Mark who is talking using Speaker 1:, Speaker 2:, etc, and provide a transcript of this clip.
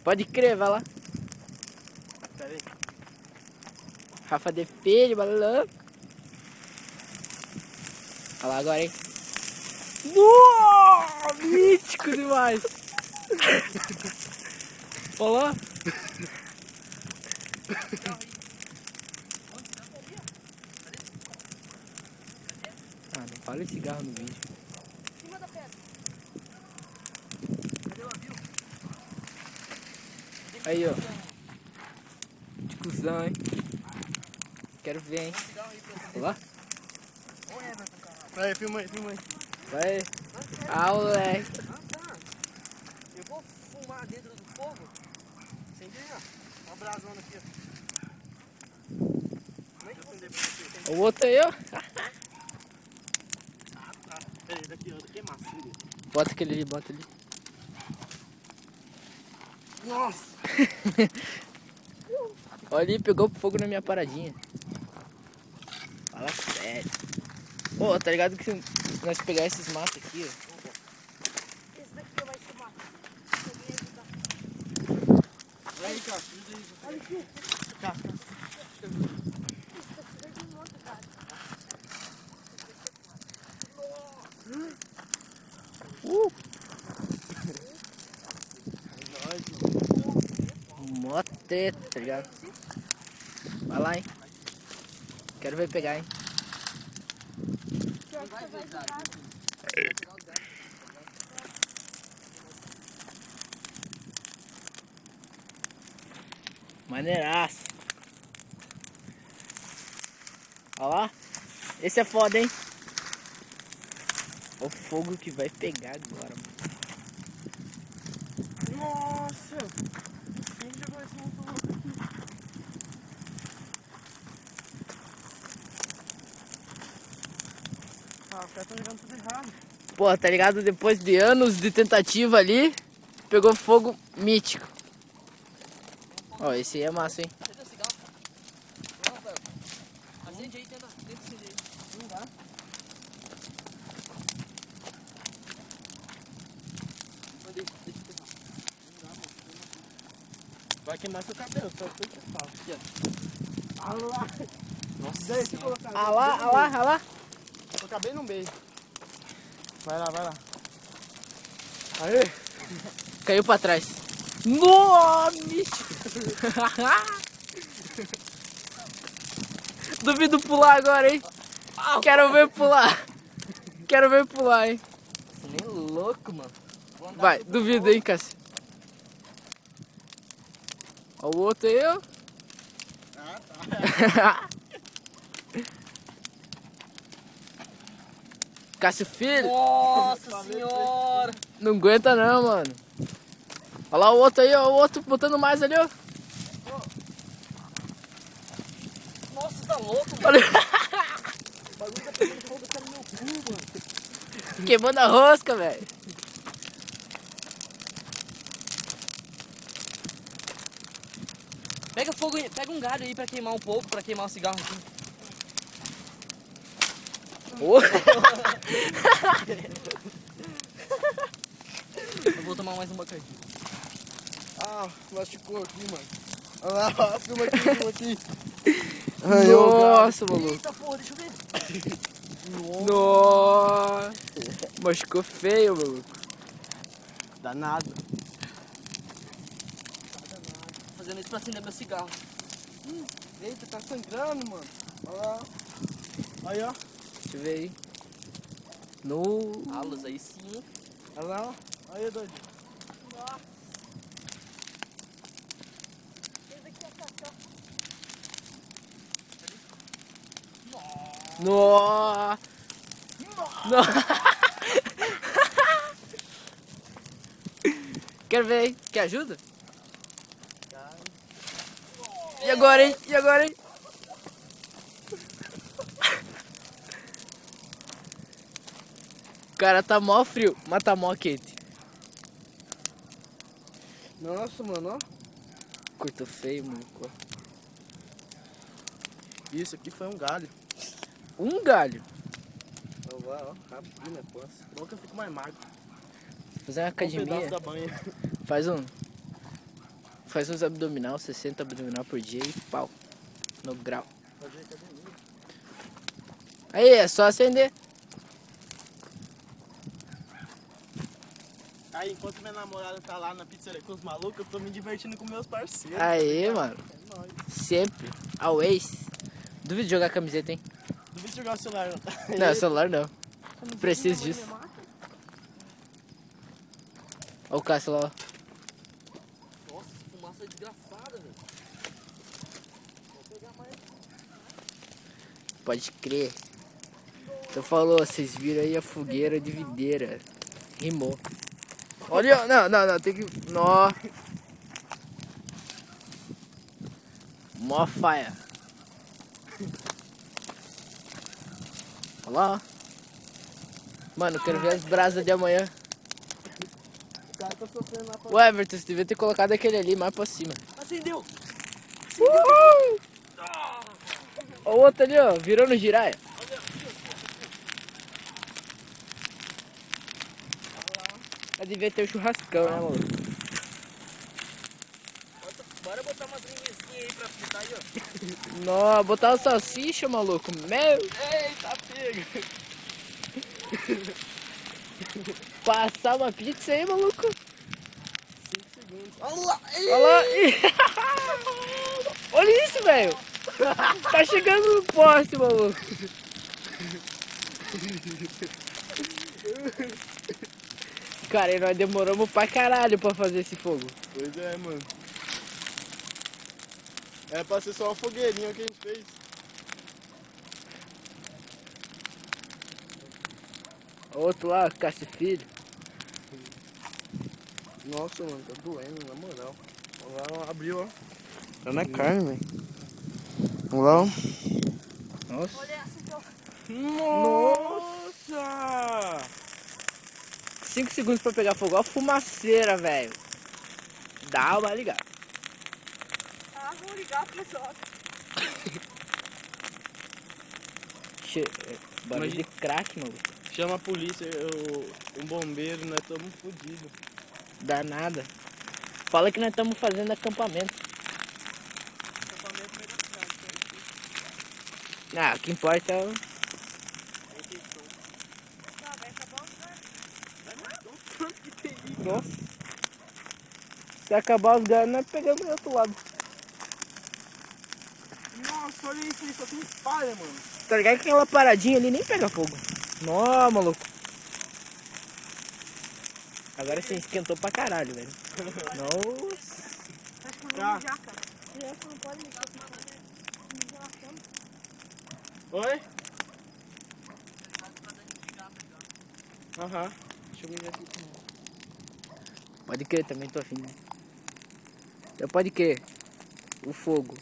Speaker 1: Pode crer, vai lá.
Speaker 2: Pera aí.
Speaker 1: Rafa de Filho, balão. Olha lá agora, hein. Nossa, mítico demais. Olha lá. Ah, não fala esse cigarro no vídeo.
Speaker 3: Em cima da pedra.
Speaker 1: Aí, ó. De cuzão, hein. Quero ver, hein. Olha lá.
Speaker 2: Aí, filma aí, filma aí.
Speaker 1: Vai. Ah, moleque.
Speaker 2: Eu vou fumar dentro do fogo. Acendi aí, ó. Uma brasona aqui, ó. Nem acender pra você.
Speaker 1: O outro aí, ó.
Speaker 2: Pera aí, daqui, ó. Daqui é macio.
Speaker 1: Bota aquele ali, bota ali.
Speaker 2: Nossa!
Speaker 1: Olha ali, pegou fogo na minha paradinha. Fala sério. Pô, tá ligado que se nós pegar esses matos aqui, ó.
Speaker 3: Esse daqui vai ser mato. Alguém ajudar.
Speaker 2: Vai aí, Cássio. Ajuda aí.
Speaker 3: Olha aqui.
Speaker 2: Cássio.
Speaker 3: Isso daqui vai de um monte, cara.
Speaker 1: Mó treta, tá ligado? Vai lá, hein. Quero ver pegar, hein.
Speaker 3: Que acho que você vai ajudar.
Speaker 1: Maneiraço. Olha lá. Esse é foda, hein. O fogo que vai pegar agora, mano.
Speaker 2: Nossa! Quem jogou esse monte louco aqui? Ah, os caras estão jogando tudo errado.
Speaker 1: Pô, tá ligado? Depois de anos de tentativa ali, pegou fogo mítico. Ó, esse aí é massa, hein.
Speaker 4: Acende o cigarro. Não, velho. Acende aí, tenta acender aí.
Speaker 2: Não dá.
Speaker 4: Deixa eu pegar.
Speaker 2: Não dá, mano. Vai queimar seu cabelo, só foi que fala.
Speaker 4: Aqui, ó.
Speaker 2: Ah lá!
Speaker 4: Nossa
Speaker 2: Daí, se
Speaker 4: senhora.
Speaker 2: colocar.
Speaker 1: Ah lá, ah lá, ah lá.
Speaker 2: Colocar bem no meio. Vai lá, vai lá. Aê!
Speaker 1: Caiu pra trás. Nossa, mítico. Duvido pular agora, hein. Quero ver pular. Quero ver pular, hein.
Speaker 4: Você nem louco, mano.
Speaker 1: Vai, duvido, hein, Cássio. Ó o outro aí, ó.
Speaker 2: Ah, tá.
Speaker 1: Cássio Filho.
Speaker 4: Nossa senhora.
Speaker 1: Não aguenta não, mano. Olha lá o outro aí, ó. O outro botando mais ali, ó.
Speaker 4: Nossa, tá louco, mano.
Speaker 1: Olha.
Speaker 2: O bagulho tá pegando fogo até no meu cu, mano.
Speaker 1: Queimando a rosca, velho.
Speaker 4: Pega fogo aí, pega um galho aí pra queimar um pouco, pra queimar o cigarro aqui.
Speaker 1: Ô.
Speaker 4: Eu vou tomar mais um bocadinho.
Speaker 2: Ah, machucou aqui, mano. Olha lá, ó, filma aqui, filma aqui.
Speaker 1: Nossa, maluco.
Speaker 4: Eita porra, deixa eu ver.
Speaker 1: Nossa. Machucou feio, maluco.
Speaker 2: Danado.
Speaker 4: Fazendo isso pra acender meu cigarro.
Speaker 2: Eita, tá sangrando, mano. Olha lá. Aí, ó.
Speaker 1: Deixa eu ver aí. No.
Speaker 4: Alas aí sim.
Speaker 2: Olha lá, ó. Aí, doido.
Speaker 3: Nossa. Esse daqui é cachorro.
Speaker 1: Nossa. Nossa. Quero ver, hein? Quer ajuda? E agora, hein? E agora, hein? O cara tá mó frio, mas tá mó quente.
Speaker 2: Nossa, mano, ó.
Speaker 1: Cortou feio, maluco.
Speaker 2: Isso aqui foi um galho.
Speaker 1: Um galho.
Speaker 2: Olha lá, ó. Rabinho, pança. Nunca fico mais magro.
Speaker 1: Fazer uma
Speaker 2: Um pedaço
Speaker 1: academia.
Speaker 2: da banha.
Speaker 1: Faz um. faz uns abdominal, 60 abdominal por dia e pau. No grau.
Speaker 2: Fazer academia.
Speaker 1: Aí, é só acender.
Speaker 2: Aí, enquanto minha namorada tá lá na pizzaria com os malucos, eu tô me divertindo com meus parceiros.
Speaker 1: Aí,
Speaker 2: tá ligado?
Speaker 1: mano.
Speaker 2: É nóis.
Speaker 1: Sempre. Always. Duvido jogar camiseta, hein?
Speaker 2: Duvido jogar o celular.
Speaker 1: Não, celular não. Preciso
Speaker 3: Minha mãe
Speaker 1: disso.
Speaker 3: me mata.
Speaker 1: Olha o Cássio lá, ó.
Speaker 4: Nossa, essa fumaça é desgraçada, velho. Vou pegar mais.
Speaker 1: Pode crer. Então falou, vocês viram aí a fogueira de videira. Rimou. Olha, não, tem que... Nó. Mó faia. Olha lá, ó. Mano, eu quero ver as brasas de amanhã.
Speaker 2: O cara tá sofrendo lá pra...
Speaker 1: O Everton, você devia ter colocado aquele ali mais pra cima.
Speaker 4: Acendeu!
Speaker 1: Uhul! Ó o outro ali, ó, virou no giraia. Mas devia ter o churrascão, né, mano?
Speaker 4: Bora botar umas linguiçinhas aí pra fritar aí, ó.
Speaker 1: Nó, botar o salsicha, maluco. Meu,
Speaker 2: Eita, pega!
Speaker 1: passar uma pizza aí, maluco.
Speaker 2: 5 segundos. Olha lá!
Speaker 1: Olha lá. Olha isso, velho. Tá chegando no poste, maluco. Cara, e nós demoramos pra caralho pra fazer esse fogo.
Speaker 2: Pois é, mano. É pra ser só uma fogueirinha que a gente fez.
Speaker 1: Outro lá, Cássio Filho.
Speaker 2: Nossa, mano, tá doendo, na moral. Vamos lá, ó, abriu, ó. Tá na carne, velho. Vamos lá, ó.
Speaker 1: Nossa.
Speaker 3: Olha essa então.
Speaker 2: Nossa!
Speaker 1: 5 segundos pra pegar fogo. Ó a fumaceira, velho. Dá uma ligada.
Speaker 3: Ah, vou ligar pro pessoal.
Speaker 1: Barulho de
Speaker 2: Imagina.
Speaker 1: crack, maluco.
Speaker 2: Chama a polícia, um bombeiro, nós estamos fodidos.
Speaker 1: Dá nada. Fala que nós estamos fazendo acampamento. Ah, o que importa é o...
Speaker 3: Tá, vai acabar o lugar.
Speaker 1: Nossa. Se acabar os galhos, nós pegamos do outro lado.
Speaker 2: Nossa, olha isso aí, só tem palha, mano.
Speaker 1: Tá ligado que aquela paradinha ali nem pega fogo. Nó, maluco. Agora você esquentou pra caralho, velho. Nossa.
Speaker 3: Acho que eu
Speaker 2: Tá.
Speaker 3: vou mijar, cara. Criança não pode mexer com isso. Mijar na cama.
Speaker 2: Oi? Aham. Deixa eu mirar aqui.
Speaker 1: Pode crer, também tô afim. Né? Então pode crer. O fogo.